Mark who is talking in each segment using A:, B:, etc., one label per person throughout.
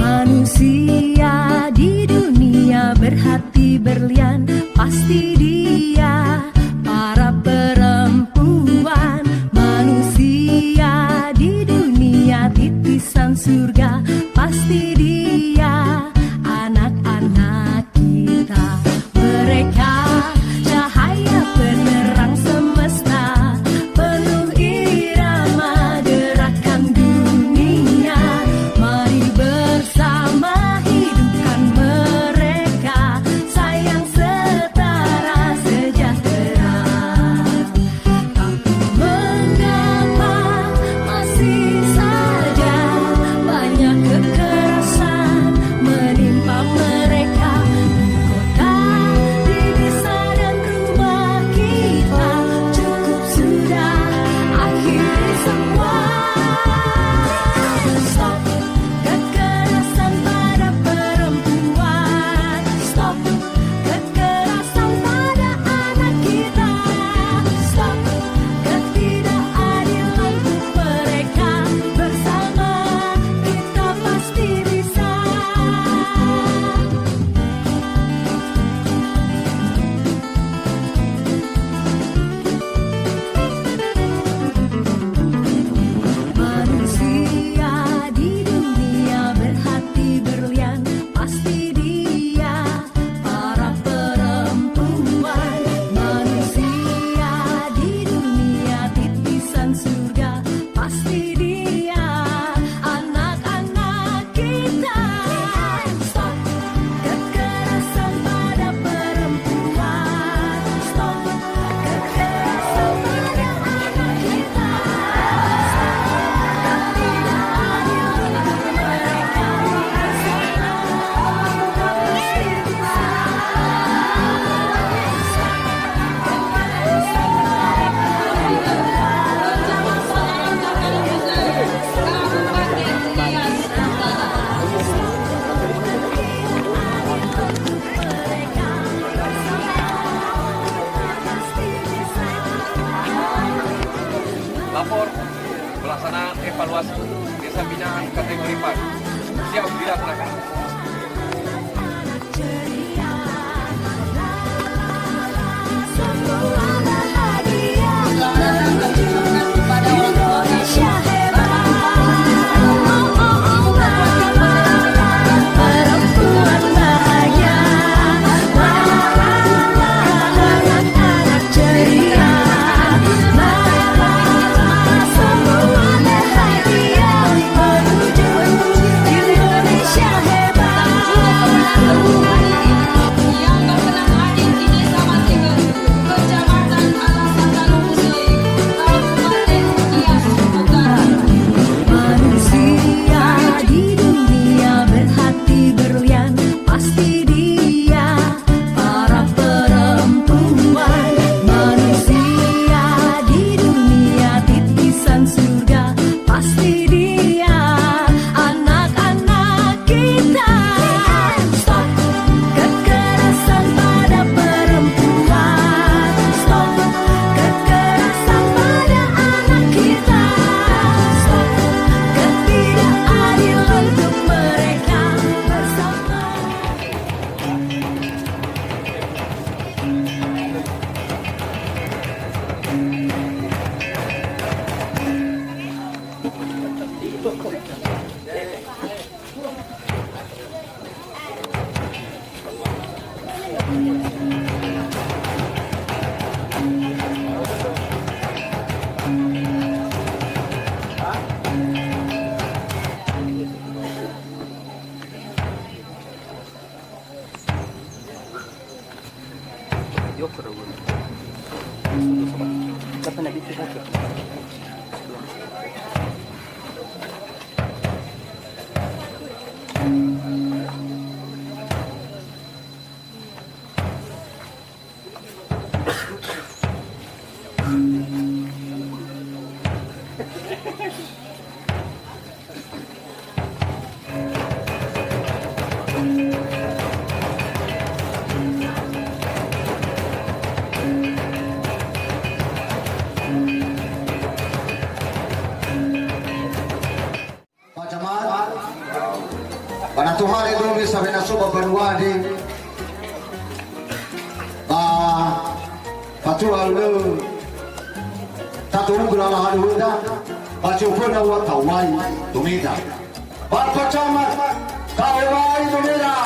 A: Manusia di dunia berhati berlian, pasti dia para perempuan. Manusia di dunia titisan surga, pasti dia anak-anak kita. Mereka cahaya penerang semesta, penuh irama gerakan dunia. Mari bersama hidupkan mereka, sayang setara sejahtera. Tapi mengapa masih saja banyak kekerasan menimpa mereka di kota, di desa dan rumah kita? Cukup sudah, akhiri semua. Stop kekerasan pada perempuan, stop kekerasan pada anak kita, stop ketidakadilan untuk mereka. Bersama kita pasti bisa. Manusia di dunia berhati berlian, pasti dia para perempuan. Manusia di dunia titisan surga, pasti dia anak-anak kita. Stop kekerasan pada perempuan, stop kekerasan pada anak kita.
B: Lapor pelaksanaan evaluasi desa binaan kategori 4 siap dilaksanakan.
A: Semua bahagia menuju Indonesia hebat. Perempuan bahagia, anak-anak ceria. Semua bahagia menuju Indonesia hebat.
C: Yang berkenan hadir di Desa Mantingan, Kecamatan Alasan Tanjung Muslim, Kabupaten Nias Utara.
A: Manusia di dunia berhati berlian, pasti dia para perempuan. Manusia di dunia titisan surga, pasti dia anak-anak kita. Stop kekerasan pada perempuan, stop kekerasan pada anak kita, stop ketidakadilan untuk mereka. Bersama
D: Mari dumi sabi na suba banuadi. Patual le. Tatu gula haluda. Pacu puna wa tawai dumida. Bapak camat tawai dumida.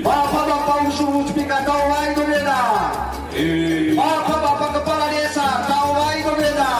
D: Bapak usul speaker tawai dumida. Bapak kepala desa tawai dumida.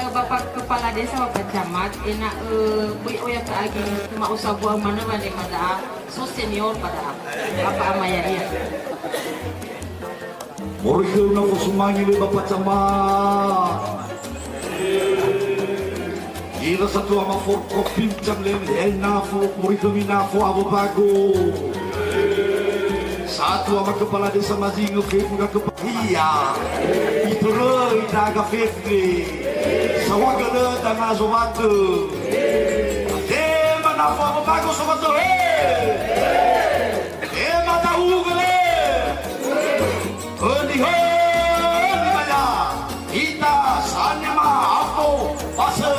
C: Bapak Kepala Desa, Bapak Camat, enak oya keagi cuma usah buang mana pada so senior pada apa amaya dia.
E: Morihil na kusumangi ni Bapak Camat. Ira satu ama forko pincang lem el nafo morihil minafo abo bago. Satu ama Kepala Desa Mazingo kemuga kepala. Iya. Itu roi naga fefri. Sawagala tanga zomatu. Tema na fogo bago somato. Tema tahu gale. Hodi bala. Ita sanema apo pasa.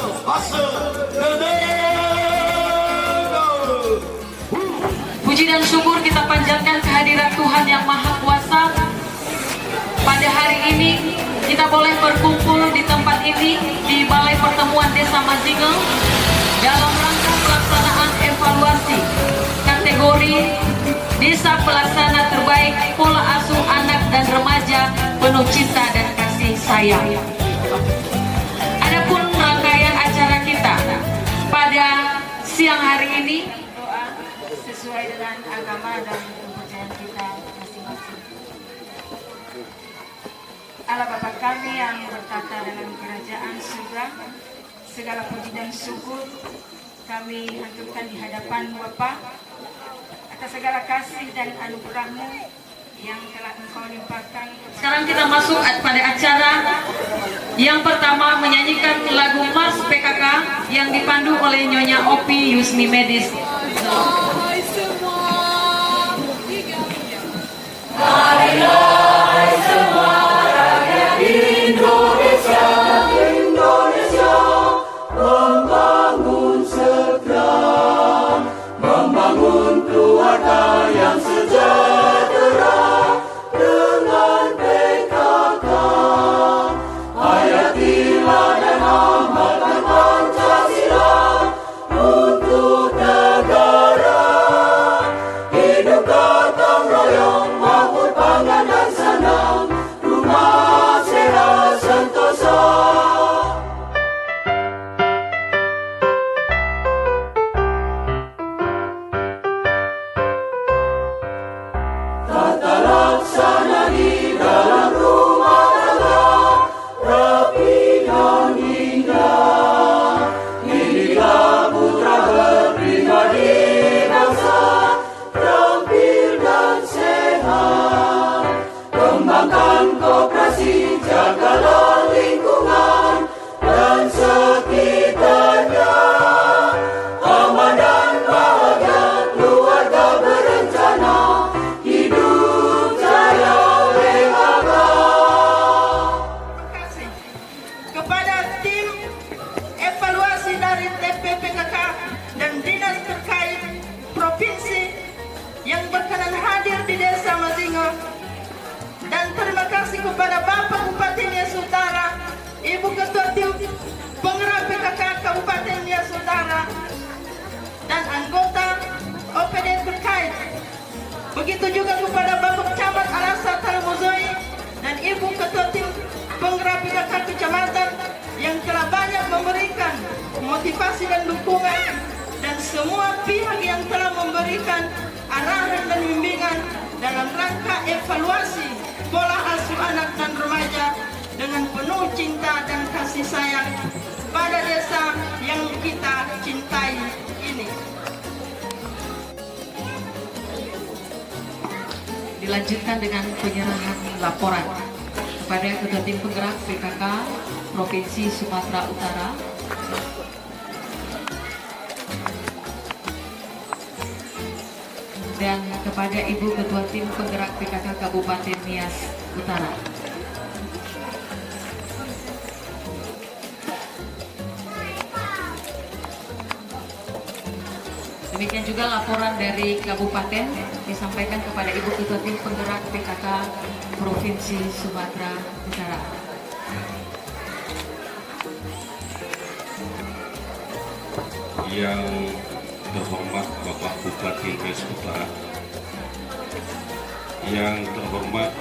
C: Puji dan syukur kita panjatkan kehadiran Tuhan yang Maha Kuasa. Pada hari ini kita boleh berkumpul di tempat ini di Balai Pertemuan Desa Mazingo dalam rangka pelaksanaan evaluasi kategori Desa Pelaksana Terbaik Pola Asuh Anak dan Remaja Penuh Cinta dan Kasih Sayang. Adapun rangkaian acara kita pada siang hari ini doa sesuai dengan agama dan kepercayaan kita masing-masing. Allah Bapa kami yang bertata dalam kerajaan surga, segala puji dan syukur kami haturkan di hadapan Bapa atas segala kasih dan anugerah-Mu yang telah Engkau limpahkan. Sekarang kita masuk pada acara yang pertama, menyanyikan lagu Mars PKK yang dipandu oleh Nyonya Opi Yusmi Medis.
A: Hai semua, marilah semua rakyat Indonesia, membangun segera, membangun keluarga yang sejahtera dengan PKK. Hayatilah dan amalkan Pancasila untuk negara. Hidup gotong royong, makmur pangan dan senang, rumah sehat sentosa. Tata laksana di dalam rumah tangga rapi dan indah. Inilah putra berpribadi bangsa, terampil dan sehat. Kembangkan koperasi, jagalah lingkungan dan sekitarnya. Aman dan bahagia, keluarga berencana, hidup jaya PKK.
F: Terima kasih kepada tim evaluasi dari TPPKK dan dinas terkait provinsi yang berkenan hadir di Desa Mazingo, dan terima kasih kepada Bapak Bupati Nias Utara, Ibu Ketua Tim Penggerak PKK Kabupaten Nias Utara, dan anggota OPD terkait. Begitu juga kepada Bapak Camat Alasa Talwa penggerak PKK kecamatan yang telah banyak memberikan motivasi dan dukungan, dan semua pihak yang telah memberikan arahan dan bimbingan dalam rangka evaluasi pola asuh anak dan remaja dengan penuh cinta dan kasih sayang pada desa yang kita cintai ini.
G: Dilanjutkan dengan penyerahan laporan kepada Ketua Tim Penggerak PKK Provinsi Sumatera Utara. Dan kepada Ibu Ketua Tim Penggerak PKK Kabupaten Nias Utara. Demikian juga laporan dari Kabupaten disampaikan kepada Ibu Ketua Tim Penggerak PKK Provinsi Sumatera Utara.
H: Yang terhormat Bapak Bupati Nias Utara, yang terhormat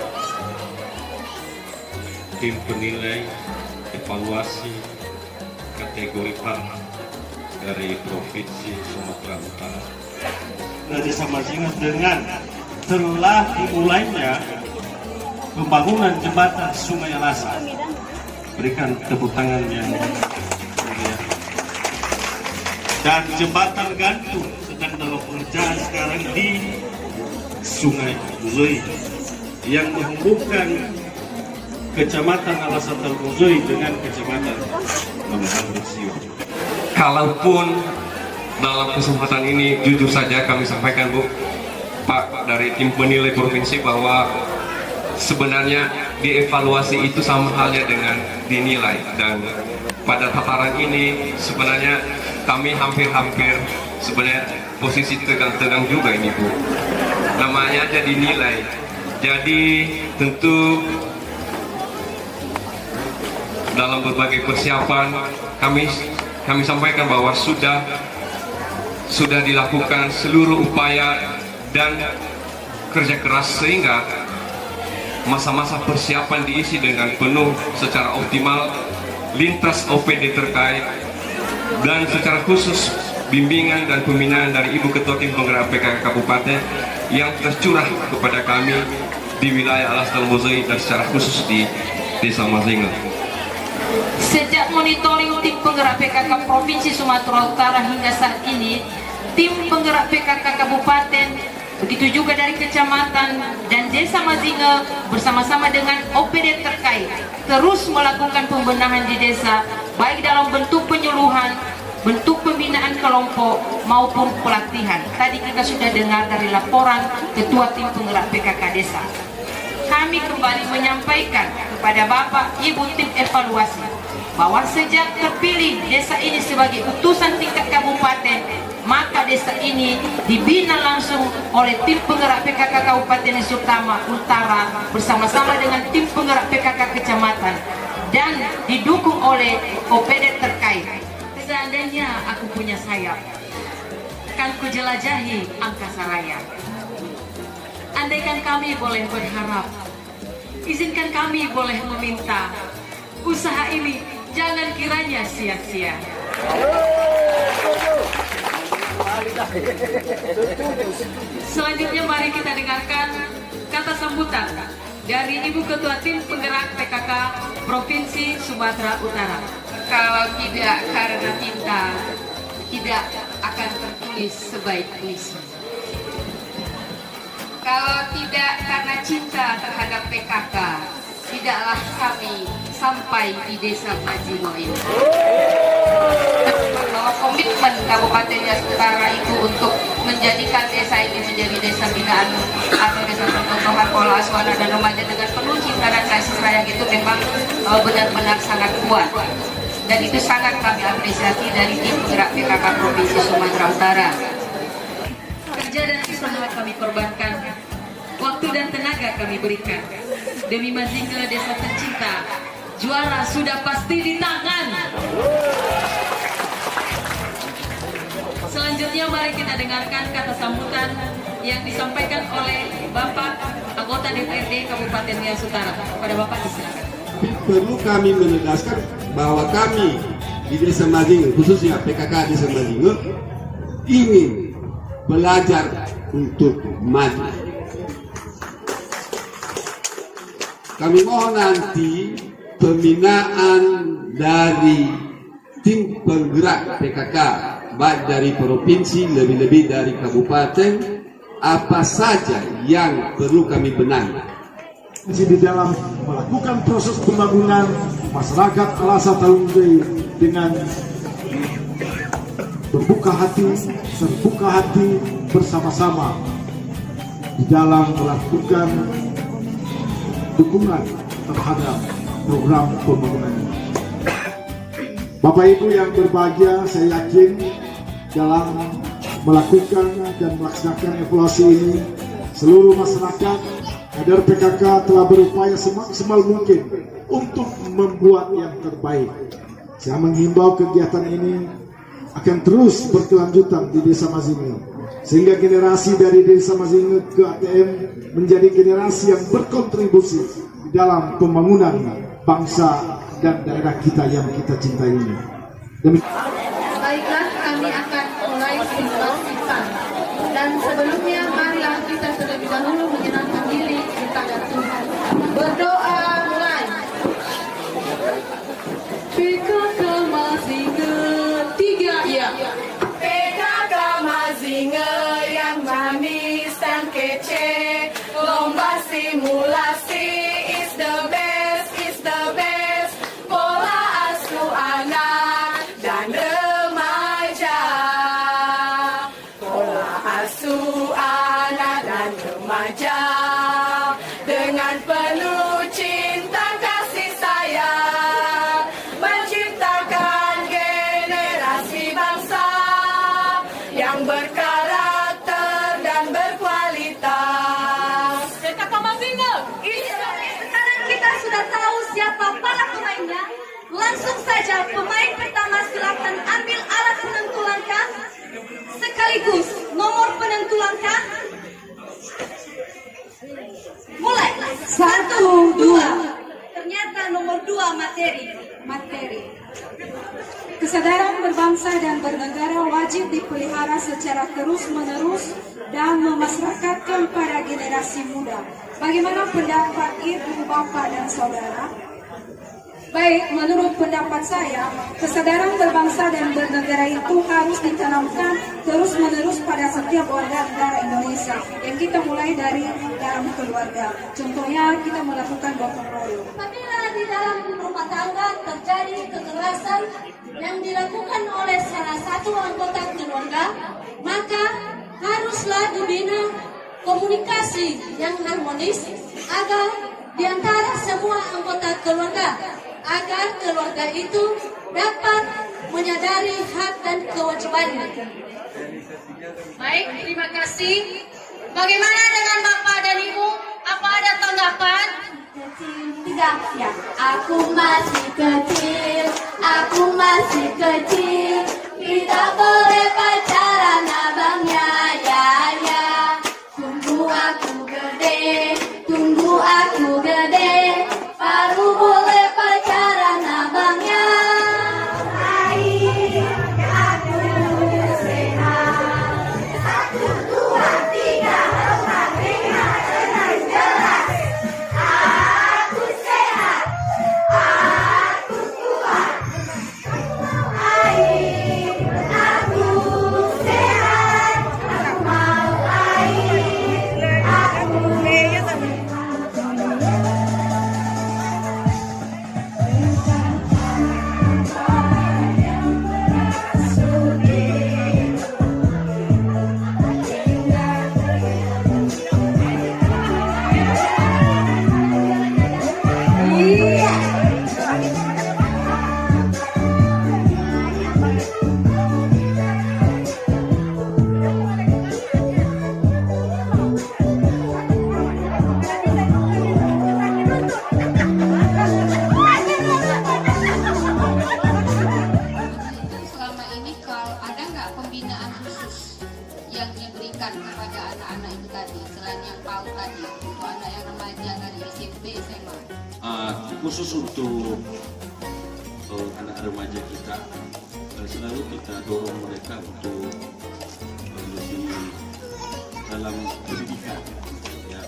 H: tim penilai evaluasi kategori PAR dari Provinsi Sumatera Utara,
I: dari Samazinga, dengan telah dimulainya pembangunan jembatan Sungai Alasa. Berikan tepuk tangan yang mulia. Dan jembatan gantung sedang dalam pengerjaan sekarang di Sungai Buzoi yang menghubungkan Kecamatan Alasa Talbuzoi dengan Kecamatan Lamban Bersio.
B: Kalaupun dalam kesempatan ini jujur saja kami sampaikan Bu, Pak dari tim penilai provinsi, bahwa sebenarnya dievaluasi itu sama halnya dengan dinilai, dan pada tataran ini sebenarnya kami hampir-hampir sebenarnya posisi tegang-tegang juga ini Bu, namanya aja dinilai. Jadi tentu dalam berbagai persiapan kami sampaikan bahwa sudah dilakukan seluruh upaya dan kerja keras sehingga masa-masa persiapan diisi dengan penuh secara optimal, lintas OPD terkait, dan secara khusus bimbingan dan pembinaan dari Ibu Ketua Tim Penggerak PKK Kabupaten yang tercurah kepada kami di wilayah Alas Talbuzoi dan secara khusus di Desa Mazinga.
G: Sejak monitoring tim penggerak PKK Provinsi Sumatera Utara hingga saat ini, tim penggerak PKK Kabupaten, begitu juga dari kecamatan dan Desa Mazinga bersama-sama dengan OPD terkait terus melakukan pembenahan di desa, baik dalam bentuk penyuluhan, bentuk pembinaan kelompok maupun pelatihan. Tadi kita sudah dengar dari laporan Ketua Tim Penggerak PKK Desa. Kami kembali menyampaikan kepada Bapak Ibu tim evaluasi bahwa sejak terpilih desa ini sebagai utusan tingkat kabupaten, maka desa ini dibina langsung oleh tim penggerak PKK Kabupaten Nias Utara bersama-sama dengan tim penggerak PKK kecamatan dan didukung oleh OPD terkait. Seandainya aku punya sayap, akan kujelajahi angkasa raya. Andaikan kami boleh berharap, izinkan kami boleh meminta, usaha ini jangan kiranya sia-sia. Selanjutnya mari kita dengarkan kata sambutan dari Ibu Ketua Tim Penggerak PKK Provinsi Sumatera Utara. Kalau tidak karena cinta, tidak akan tertulis sebaik puisi. Kalau tidak karena cinta terhadap PKK, tidaklah kami sampai di Desa Mazinga ini. Bahwa komitmen Kabupaten Nias Utara itu untuk menjadikan desa ini menjadi desa binaan atau desa percontohan pola asuh anak dan remaja dengan penuh cinta dan kasih sayang itu memang benar-benar sangat kuat. Dan itu sangat kami apresiasi dari tim penggerak PKK Provinsi Sumatera Utara. Kerja dan usaha kami korbankan, waktu dan tenaga kami berikan demi Mazinga desa tercinta. Juara sudah pasti di tangan. Selanjutnya mari kita dengarkan kata sambutan yang disampaikan oleh Bapak anggota DPRD Kabupaten Nias Utara. Kepada Bapak disilakan.
J: perlu kami menegaskan bahwa kami di Desa Majinge, khususnya PKK Desa Majinge, ingin belajar untuk maju. Kami mohon nanti pembinaan dari tim penggerak PKK, baik dari provinsi, lebih-lebih dari kabupaten, apa saja yang perlu kami benahi.
E: Di dalam melakukan proses pembangunan masyarakat Alasa Talungjai dengan terbuka hati bersama-sama di dalam melakukan dukungan terhadap program pembangunan ini. Bapak Ibu yang berbahagia, saya yakin dalam melakukan dan melaksanakan evaluasi ini, seluruh masyarakat kader PKK telah berupaya semaksimal mungkin untuk membuat yang terbaik. Saya menghimbau kegiatan ini akan terus berkelanjutan di Desa Majinge, sehingga generasi dari Desa Majinge ke ATM menjadi generasi yang berkontribusi di dalam pembangunan bangsa dan daerah kita yang kita cintai ini.
K: Baiklah, kami akan mulai simpan. Dan sebelumnya marilah kita terlebih dahulu menyenangkan diri kepada Tuhan. Berdoa mulai. PKK Majinge 3 ya.
L: PKK Majinge yang manis dan kece, lomba simulasi is the best, is the best. Pola asuh anak dan remaja, pola asuh anak dan remaja dengan penuh cinta kasih sayang, menciptakan generasi bangsa yang berkarakter dan berkualitas. PKK Majinge.
K: Sekarang kita sudah tahu siapa para pemainnya. Langsung saja pemain pertama silakan ambil alat penentu langkah sekaligus nomor penentu langkah. Mulai 1, 2. Ternyata nomor 2 materi.
C: Kesadaran berbangsa dan bernegara wajib dipelihara secara terus-menerus dan memasyarakatkan pada generasi muda. Bagaimana pendapat Ibu, Bapak, dan Saudara? Baik, menurut pendapat saya, kesadaran berbangsa dan bernegara itu harus ditanamkan terus-menerus pada setiap warga negara Indonesia. Yang kita mulai dari dalam keluarga. Contohnya, kita melakukan gotong royong.
K: Apabila di dalam rumah tangga terjadi kekerasan yang dilakukan oleh salah satu anggota keluarga, maka haruslah dibina komunikasi yang harmonis agar di antara semua anggota keluarga, agar keluarga itu dapat menyadari hak dan kewajibannya.
G: Baik, terima kasih. Bagaimana dengan Bapak dan Ibu? Apa ada tanggapan?
K: Tidak, ya. Aku masih kecil, tidak boleh pacaran abangnya, ya. Tunggu aku gede, baru boleh pacaran abangnya. Aku sehat, 1, 2, 3, 4, 5, 6, jelas. Aku sehat, aku kuat, aku
I: khusus untuk anak remaja kita, selalu kita dorong mereka untuk lebih dalam pendidikan. Ya.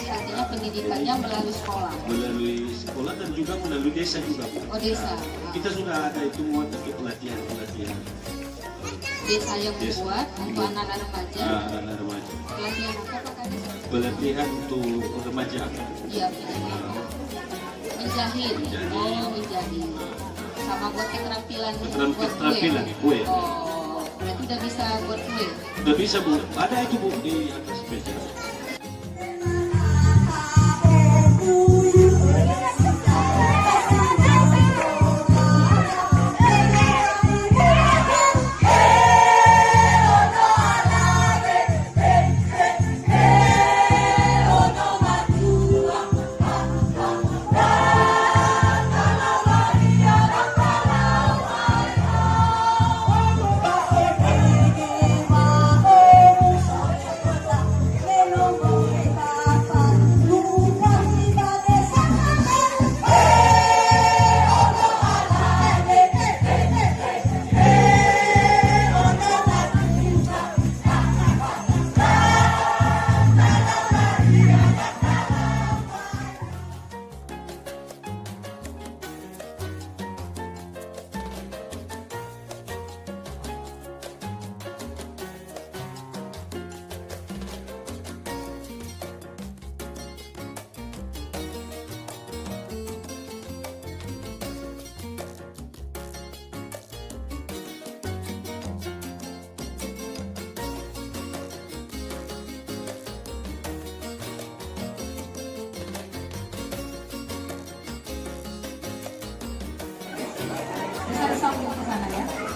M: Artinya pendidikannya melalui sekolah.
I: Melalui sekolah dan juga melalui desa juga, Bu.
M: Oh, desa.
I: Kita sudah ada itu muat untuk pelatihan.
M: Desa yang membuat untuk anak-anak remaja.
I: Anak remaja.
M: Pelatihan apa Pak Kades?
I: Pelatihan untuk remaja.
M: Iya, menjahit. Oh, menjahit. Sama buat keterampilan
I: Keterampilan kue.
M: Oh, berarti udah bisa buat kue.
I: Udah bisa, Bu. Ada itu, Bu, di atas meja.
M: Bisa sambung ke sana ya.